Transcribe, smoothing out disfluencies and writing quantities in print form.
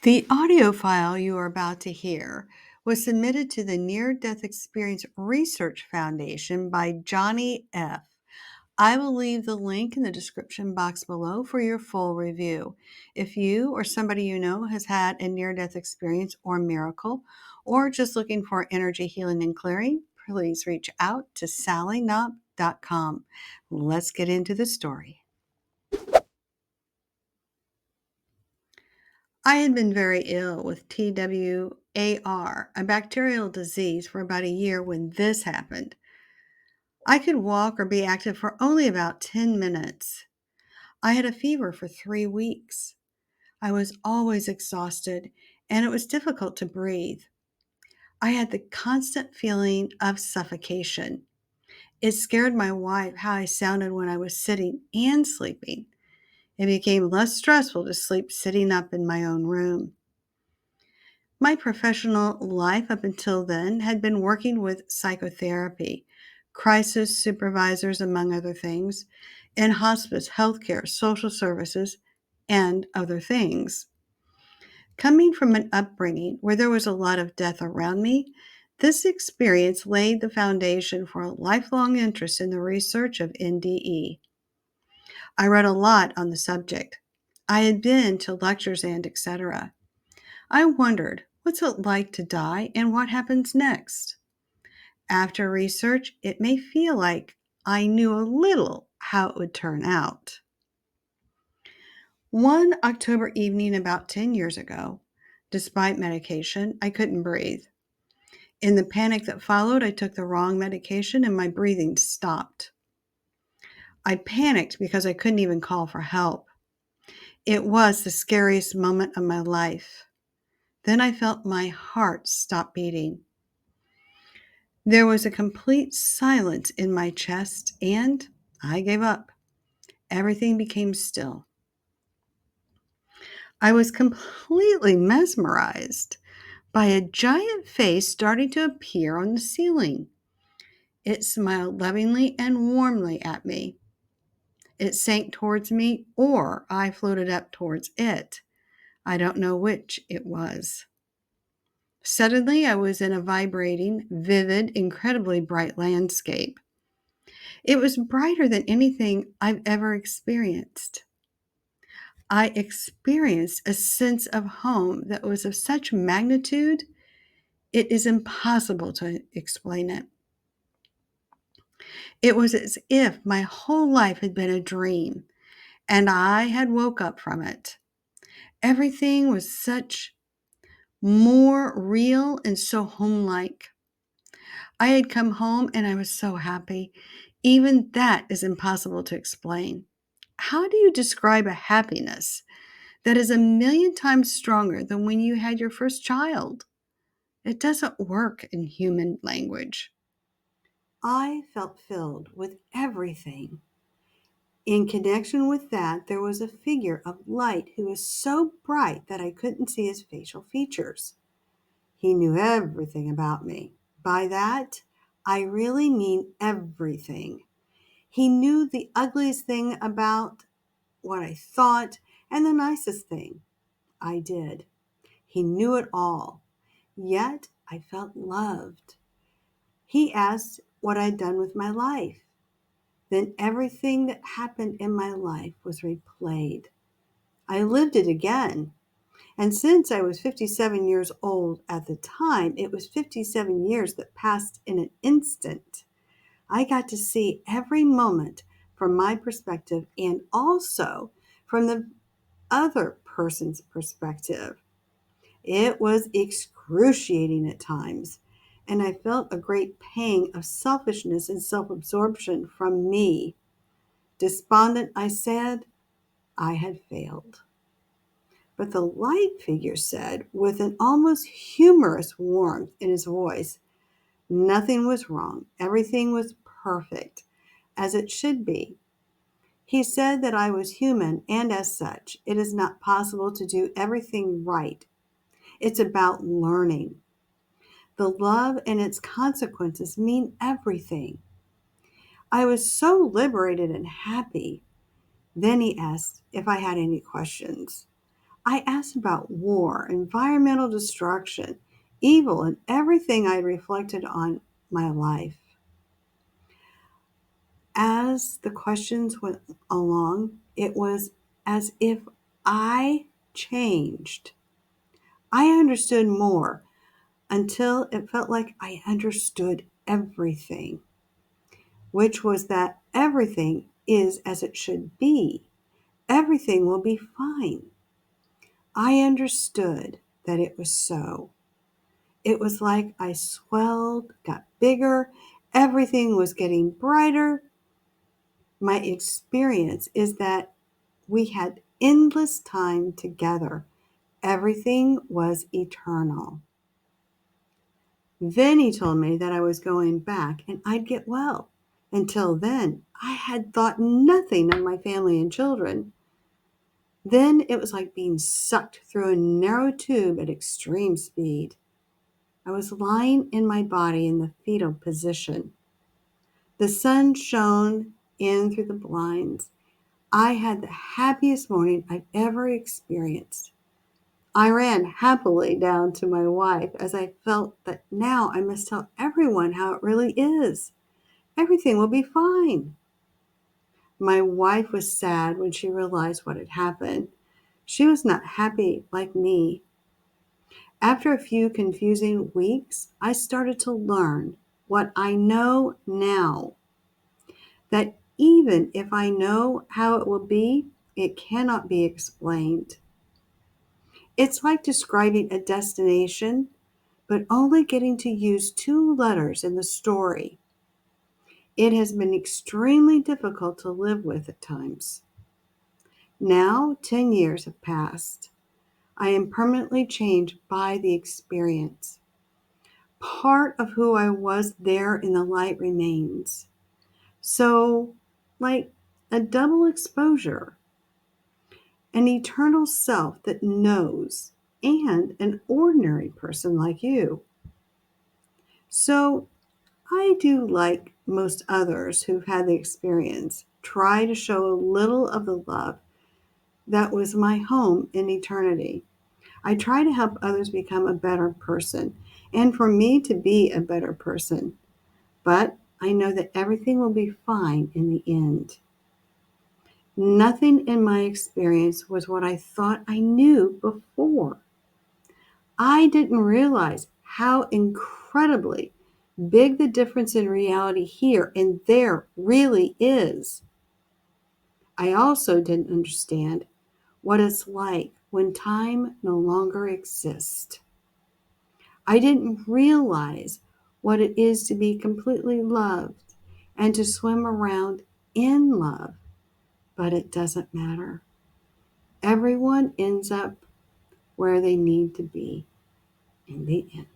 The audio file you are about to hear was submitted to the Near Death Experience Research Foundation by Johnny F. I will leave the link in the description box below for your full review. If you or somebody you know has had a near death experience or miracle, or just looking for energy healing and clearing, please reach out to sallyknopp.com. Let's get into the story. I had been very ill with TWAR, a bacterial disease, for about a year when this happened. I could walk or be active for only about 10 minutes. I had a fever for 3 weeks. I was always exhausted, and it was difficult to breathe. I had the constant feeling of suffocation. It scared my wife how I sounded when I was sitting and sleeping. It became less stressful to sleep sitting up in my own room. My professional life up until then had been working with psychotherapy, crisis supervisors, among other things, in hospice, healthcare, social services, and other things. Coming from an upbringing where there was a lot of death around me, this experience laid the foundation for a lifelong interest in the research of NDE. I read a lot on the subject. I had been to lectures and etc. I wondered, what's it like to die and what happens next? After research, it may feel like I knew a little how it would turn out. One October evening about 10 years ago, despite medication, I couldn't breathe. In the panic that followed, I took the wrong medication and my breathing stopped. I panicked because I couldn't even call for help. It was the scariest moment of my life. Then I felt my heart stop beating. There was a complete silence in my chest, and I gave up. Everything became still. I was completely mesmerized by a giant face starting to appear on the ceiling. It smiled lovingly and warmly at me. It sank towards me, or I floated up towards it. I don't know which it was. Suddenly, I was in a vibrating, vivid, incredibly bright landscape. It was brighter than anything I've ever experienced. I experienced a sense of home that was of such magnitude, it is impossible to explain it. It was as if my whole life had been a dream, and I had woke up from it. Everything was such more real and so homelike. I had come home and I was so happy. Even that is impossible to explain. How do you describe a happiness that is a million times stronger than when you had your first child? It doesn't work in human language. I felt filled with everything. In connection with that, there was a figure of light who was so bright that I couldn't see his facial features. He knew everything about me. By that, I really mean everything. He knew the ugliest thing about what I thought and the nicest thing I did. He knew it all. Yet I felt loved. He asked what I'd done with my life. Then everything that happened in my life was replayed. I lived it again. And since I was 57 years old at the time, it was 57 years that passed in an instant. I got to see every moment from my perspective and also from the other person's perspective. It was excruciating at times, and I felt a great pang of selfishness and self-absorption from me. Despondent, I said, I had failed. But the light figure said, with an almost humorous warmth in his voice, nothing was wrong. Everything was perfect, as it should be. He said that I was human, and as such, it is not possible to do everything right. It's about learning. The love and its consequences mean everything. I was so liberated and happy. Then he asked if I had any questions. I asked about war, environmental destruction, evil, and everything I reflected on my life. As the questions went along, it was as if I changed. I understood more until it felt like I understood everything, which was that everything is as it should be. Everything will be fine. I understood that it was so. It was like I swelled, got bigger, everything was getting brighter. My experience is that we had endless time together. Everything was eternal. Then he told me that I was going back and I'd get well. Until then, I had thought nothing of my family and children. Then it was like being sucked through a narrow tube at extreme speed. I was lying in my body in the fetal position. The sun shone in through the blinds. I had the happiest morning I've ever experienced. I ran happily down to my wife as I felt that now I must tell everyone how it really is. Everything will be fine. My wife was sad when she realized what had happened. She was not happy like me. After a few confusing weeks, I started to learn what I know now, that even if I know how it will be, it cannot be explained. It's like describing a destination, but only getting to use two letters in the story. It has been extremely difficult to live with at times. Now, 10 years have passed. I am permanently changed by the experience. Part of who I was there in the light remains. So, like a double exposure, an eternal self that knows, and an ordinary person like you. So, I do, like most others who've had the experience, try to show a little of the love that was my home in eternity. I try to help others become a better person and for me to be a better person. But I know that everything will be fine in the end. Nothing in my experience was what I thought I knew before. I didn't realize how incredibly big the difference in reality here and there really is. I also didn't understand what it's like when time no longer exists. I didn't realize what it is to be completely loved and to swim around in love, but it doesn't matter. Everyone ends up where they need to be in the end.